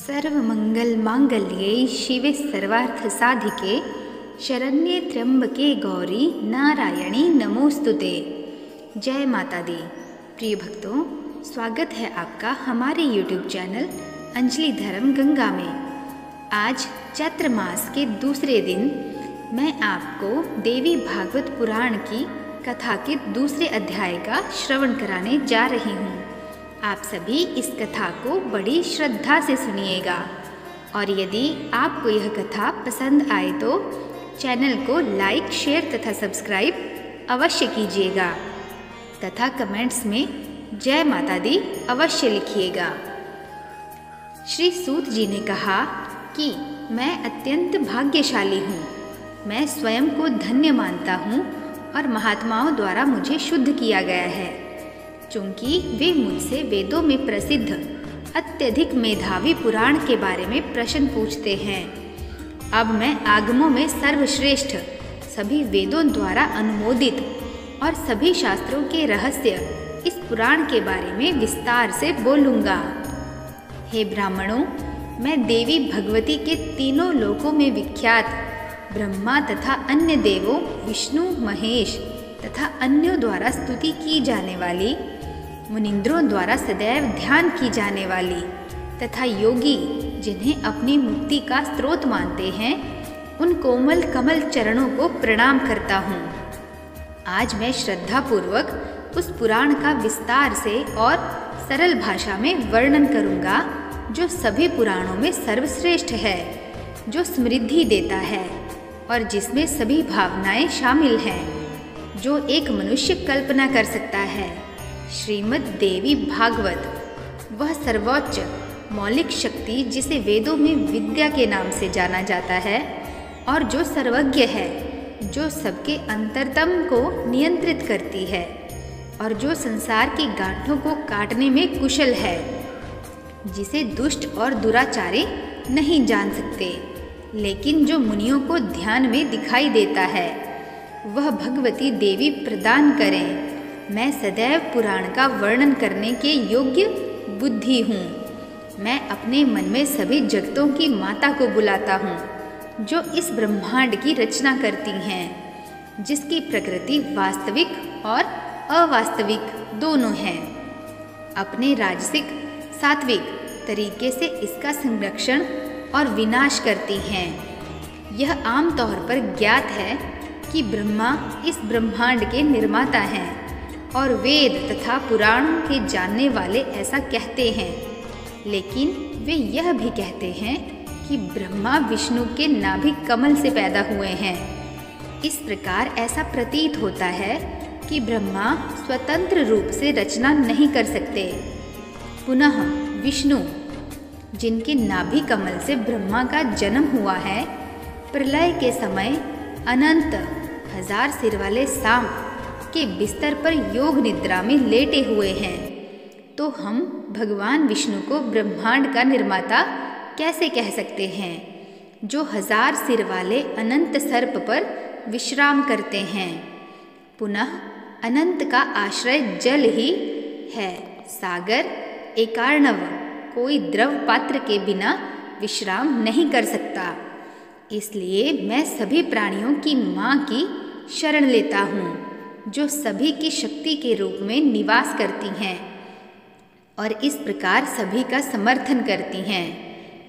सर्वमंगल मांगल्ये शिवे सर्वार्थ साधिके शरण्ये त्र्यंबके गौरी नारायणी नमोस्तुते। जय माता दी। प्रिय भक्तों, स्वागत है आपका हमारे YouTube चैनल अंजलि धर्म गंगा में। आज चैत्र मास के दूसरे दिन मैं आपको देवी भागवत पुराण की कथा के दूसरे अध्याय का श्रवण कराने जा रही हूँ। आप सभी इस कथा को बड़ी श्रद्धा से सुनिएगा और यदि आपको यह कथा पसंद आए तो चैनल को लाइक, शेयर तथा सब्सक्राइब अवश्य कीजिएगा तथा कमेंट्स में जय माता दी अवश्य लिखिएगा। श्री सूत जी ने कहा कि मैं अत्यंत भाग्यशाली हूँ। मैं स्वयं को धन्य मानता हूँ और महात्माओं द्वारा मुझे शुद्ध किया गया है, चूँकि वे मुझसे वेदों में प्रसिद्ध अत्यधिक मेधावी पुराण के बारे में प्रश्न पूछते हैं। अब मैं आगमों में सर्वश्रेष्ठ, सभी वेदों द्वारा अनुमोदित और सभी शास्त्रों के रहस्य इस पुराण के बारे में विस्तार से बोलूँगा। हे ब्राह्मणों, मैं देवी भगवती के तीनों लोकों में विख्यात ब्रह्मा तथा अन्य देवों विष्णु, महेश तथा अन्यों द्वारा स्तुति की जाने वाली, मुनिंद्रों द्वारा सदैव ध्यान की जाने वाली तथा योगी जिन्हें अपनी मुक्ति का स्रोत मानते हैं, उन कोमल कमल चरणों को प्रणाम करता हूँ। आज मैं श्रद्धापूर्वक उस पुराण का विस्तार से और सरल भाषा में वर्णन करूँगा, जो सभी पुराणों में सर्वश्रेष्ठ है, जो समृद्धि देता है और जिसमें सभी भावनाएं शामिल हैं, जो एक मनुष्य कल्पना कर सकता है। श्रीमद् देवी भागवत वह सर्वोच्च मौलिक शक्ति जिसे वेदों में विद्या के नाम से जाना जाता है और जो सर्वज्ञ है, जो सबके अंतरतम को नियंत्रित करती है और जो संसार की गांठों को काटने में कुशल है, जिसे दुष्ट और दुराचारी नहीं जान सकते, लेकिन जो मुनियों को ध्यान में दिखाई देता है, वह भगवती देवी प्रदान करें। मैं सदैव पुराण का वर्णन करने के योग्य बुद्धि हूँ। मैं अपने मन में सभी जगतों की माता को बुलाता हूँ, जो इस ब्रह्मांड की रचना करती हैं, जिसकी प्रकृति वास्तविक और अवास्तविक दोनों हैं। अपने राजसिक सात्विक तरीके से इसका संरक्षण और विनाश करती हैं। यह आमतौर पर ज्ञात है कि ब्रह्मा इस ब्रह्मांड के निर्माता हैं और वेद तथा पुराणों के जानने वाले ऐसा कहते हैं, लेकिन वे यह भी कहते हैं कि ब्रह्मा विष्णु के नाभि कमल से पैदा हुए हैं। इस प्रकार ऐसा प्रतीत होता है कि ब्रह्मा स्वतंत्र रूप से रचना नहीं कर सकते। पुनः विष्णु, जिनके नाभि कमल से ब्रह्मा का जन्म हुआ है, प्रलय के समय अनंत 1000 सिर वाले सांप के बिस्तर पर योग निद्रा में लेटे हुए हैं। तो हम भगवान विष्णु को ब्रह्मांड का निर्माता कैसे कह सकते हैं, जो 1000 सिर वाले अनंत सर्प पर विश्राम करते हैं। पुनः अनंत का आश्रय जल ही है। सागर एकार्णव कोई द्रव पात्र के बिना विश्राम नहीं कर सकता। इसलिए मैं सभी प्राणियों की माँ की शरण लेता हूँ, जो सभी की शक्ति के रूप में निवास करती हैं और इस प्रकार सभी का समर्थन करती हैं।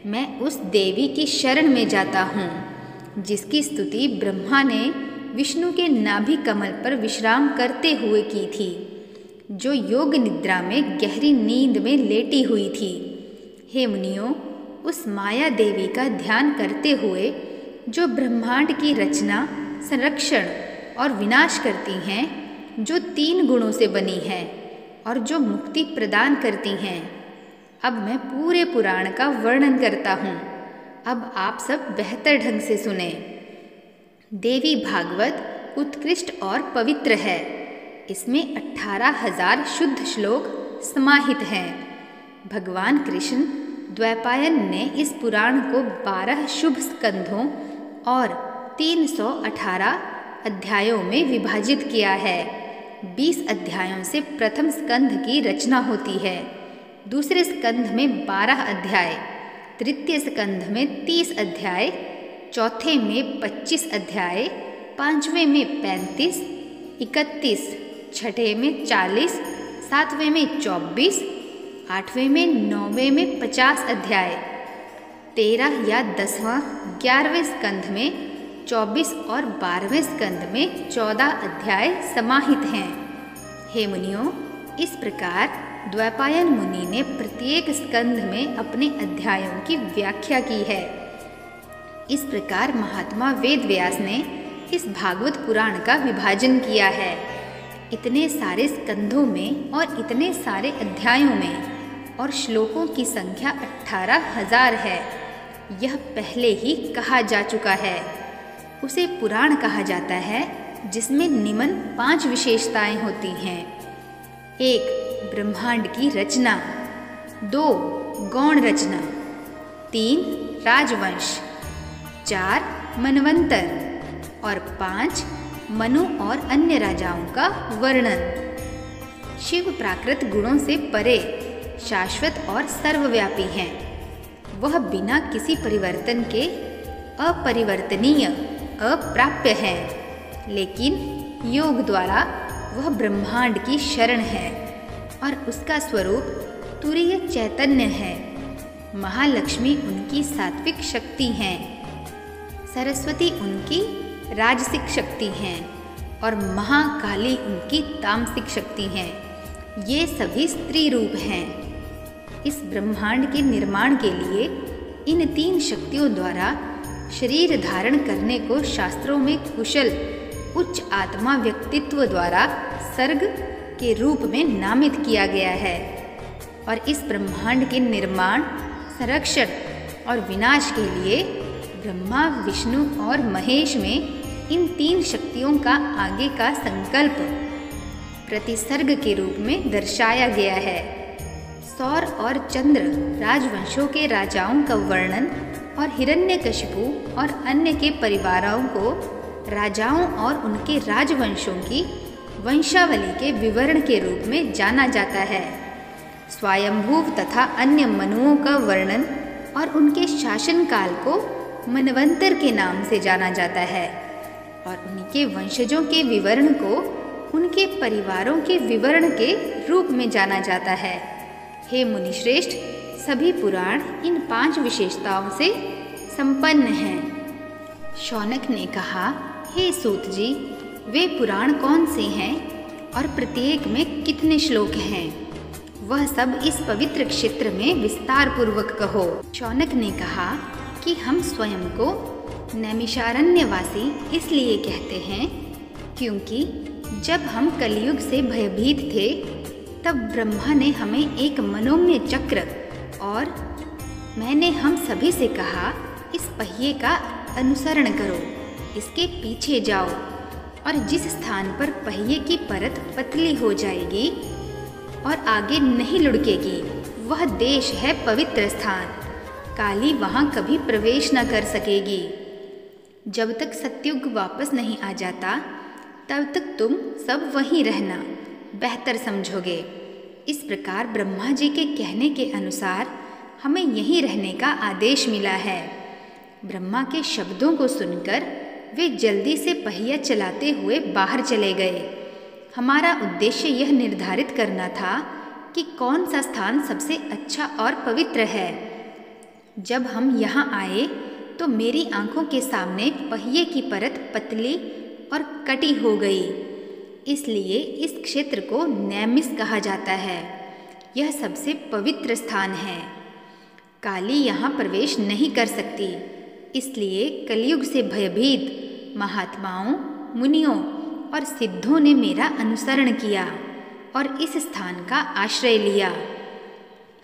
मैं उस देवी की शरण में जाता हूँ, जिसकी स्तुति ब्रह्मा ने विष्णु के नाभि कमल पर विश्राम करते हुए की थी, जो योग निद्रा में गहरी नींद में लेटी हुई थी। हे मुनियों, उस माया देवी का ध्यान करते हुए, जो ब्रह्मांड की रचना, संरक्षण और विनाश करती हैं, जो 3 गुणों से बनी है और जो मुक्ति प्रदान करती हैं। अब मैं पूरे पुराण का वर्णन करता हूँ। अब आप सब बेहतर ढंग से सुने। देवी भागवत उत्कृष्ट और पवित्र है। इसमें 18,000 शुद्ध श्लोक समाहित हैं। भगवान कृष्ण द्वैपायन ने इस पुराण को 12 शुभ स्कंधों और 318 अध्यायों में विभाजित किया है। 20 अध्यायों से प्रथम स्कंध की रचना होती है। दूसरे स्कंध में 12 अध्याय, तृतीय स्कंध में 30 अध्याय, चौथे में 25 अध्याय, पांचवें में 35, 31, छठे में 40, सातवें में 24, आठवें में 9वें में 50 अध्याय, 13 या 10वां 11वें स्कंध में 24 और 12वें स्कंध में 14 अध्याय समाहित हैं। हे मुनियों, इस प्रकार द्वैपायन मुनि ने प्रत्येक स्कंध में अपने अध्यायों की व्याख्या की है। इस प्रकार महात्मा वेद व्यास ने इस भागवत पुराण का विभाजन किया है। इतने सारे स्कंधों में और इतने सारे अध्यायों में और श्लोकों की संख्या 18,000 है। यह पहले ही कहा जा चुका है। उसे पुराण कहा जाता है जिसमें निम्न 5 विशेषताएं होती हैं। 1. ब्रह्मांड की रचना, 2. गौण रचना, 3. राजवंश, 4. मनवंतर और 5. मनु और अन्य राजाओं का वर्णन। शिव प्राकृत गुणों से परे, शाश्वत और सर्वव्यापी हैं। वह बिना किसी परिवर्तन के अपरिवर्तनीय, अप्राप्य है, लेकिन योग द्वारा वह ब्रह्मांड की शरण है और उसका स्वरूप तुरीय चैतन्य है। महालक्ष्मी उनकी सात्विक शक्ति हैं, सरस्वती उनकी राजसिक शक्ति हैं और महाकाली उनकी तामसिक शक्ति हैं। ये सभी स्त्री रूप हैं। इस ब्रह्मांड के निर्माण के लिए इन 3 शक्तियों द्वारा शरीर धारण करने को शास्त्रों में कुशल उच्च आत्मा व्यक्तित्व द्वारा सर्ग के रूप में नामित किया गया है। और इस ब्रह्मांड के निर्माण, संरक्षण और विनाश के लिए ब्रह्मा, विष्णु और महेश में इन 3 शक्तियों का आगे का संकल्प प्रतिसर्ग के रूप में दर्शाया गया है। सौर और चंद्र राजवंशों के राजाओं का वर्णन और हिरण्यकशिपु और अन्य के परिवारों को राजाओं और उनके राजवंशों की वंशावली के विवरण के रूप में जाना जाता है। स्वयंभुव तथा अन्य मनुओं का वर्णन और उनके शासनकाल को मनवंतर के नाम से जाना जाता है और उनके वंशजों के विवरण को उनके परिवारों के विवरण के रूप में जाना जाता है। हे मुनिश्रेष्ठ, सभी पुराण इन 5 विशेषताओं से संपन्न हैं। शौनक ने कहा, हे सूत जी, वे पुराण कौन से हैं और प्रत्येक में कितने श्लोक हैं? वह सब इस पवित्र क्षेत्र में विस्तार पूर्वक कहो। शौनक ने कहा कि हम स्वयं को नैमिषारण्यवासी इसलिए कहते हैं क्योंकि जब हम कलयुग से भयभीत थे तब ब्रह्मा ने हमें एक मनोमय चक्र और मैंने हम सभी से कहा, इस पहिए का अनुसरण करो, इसके पीछे जाओ और जिस स्थान पर पहिए की परत पतली हो जाएगी और आगे नहीं लुढ़केगी वह देश है पवित्र स्थान। काली वहाँ कभी प्रवेश न कर सकेगी। जब तक सत्युग वापस नहीं आ जाता तब तक तुम सब वहीं रहना बेहतर समझोगे। इस प्रकार ब्रह्मा जी के कहने के अनुसार हमें यहीं रहने का आदेश मिला है। ब्रह्मा के शब्दों को सुनकर वे जल्दी से पहिया चलाते हुए बाहर चले गए। हमारा उद्देश्य यह निर्धारित करना था कि कौन सा स्थान सबसे अच्छा और पवित्र है। जब हम यहाँ आए तो मेरी आंखों के सामने पहिए की परत पतली और कटी हो गई, इसलिए इस क्षेत्र को नैमिष कहा जाता है। यह सबसे पवित्र स्थान है। काली यहाँ प्रवेश नहीं कर सकती, इसलिए कलयुग से भयभीत महात्माओं, मुनियों और सिद्धों ने मेरा अनुसरण किया और इस स्थान का आश्रय लिया।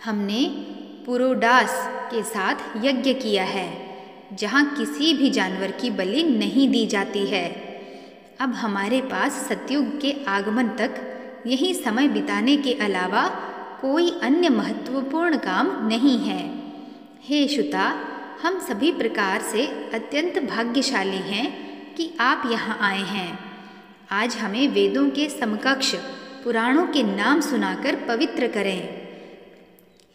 हमने पुरोडास के साथ यज्ञ किया है, जहाँ किसी भी जानवर की बलि नहीं दी जाती है। अब हमारे पास सतयुग के आगमन तक यही समय बिताने के अलावा कोई अन्य महत्वपूर्ण काम नहीं है। हे शुता, हम सभी प्रकार से अत्यंत भाग्यशाली हैं कि आप यहाँ आए हैं। आज हमें वेदों के समकक्ष पुराणों के नाम सुनाकर पवित्र करें।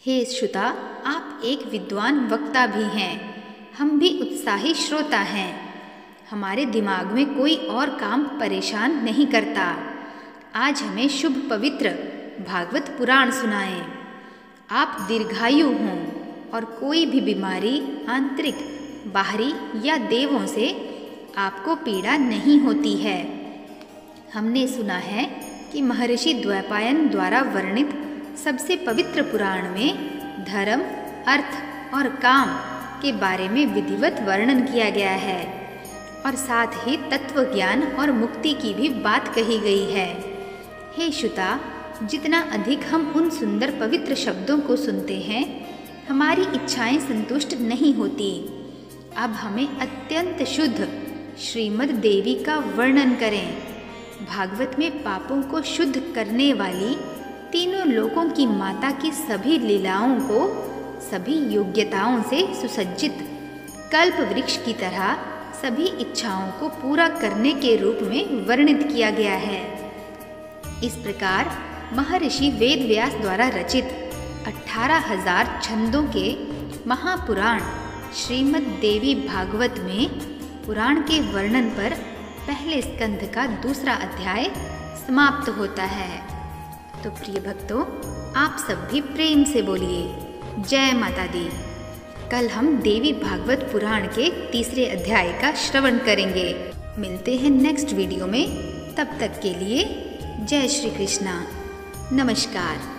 हे श्रोता, आप एक विद्वान वक्ता भी हैं, हम भी उत्साही श्रोता हैं। हमारे दिमाग में कोई और काम परेशान नहीं करता। आज हमें शुभ पवित्र भागवत पुराण सुनाएं। आप दीर्घायु हों और कोई भी बीमारी आंतरिक, बाहरी या देवों से आपको पीड़ा नहीं होती है। हमने सुना है कि महर्षि द्वैपायन द्वारा वर्णित सबसे पवित्र पुराण में धर्म, अर्थ और काम के बारे में विधिवत वर्णन किया गया है और साथ ही तत्व ज्ञान और मुक्ति की भी बात कही गई है। हे श्रोता, जितना अधिक हम उन सुंदर पवित्र शब्दों को सुनते हैं, हमारी इच्छाएं संतुष्ट नहीं होती। अब हमें अत्यंत शुद्ध श्रीमद् देवी का वर्णन करें। भागवत में पापों को शुद्ध करने वाली तीनों लोकों की माता की सभी लीलाओं को सभी योग्यताओं से सुसज्जित कल्प वृक्ष की तरह सभी इच्छाओं को पूरा करने के रूप में वर्णित किया गया है। इस प्रकार महर्षि वेद व्यास द्वारा रचित 18,000 छंदों के महापुराण श्रीमद् देवी भागवत में पुराण के वर्णन पर पहले स्कंध का दूसरा अध्याय समाप्त होता है। तो प्रिय भक्तों, आप सब भी प्रेम से बोलिए जय माता दी। कल हम देवी भागवत पुराण के तीसरे अध्याय का श्रवण करेंगे। मिलते हैं नेक्स्ट वीडियो में। तब तक के लिए जय श्री कृष्णा, नमस्कार।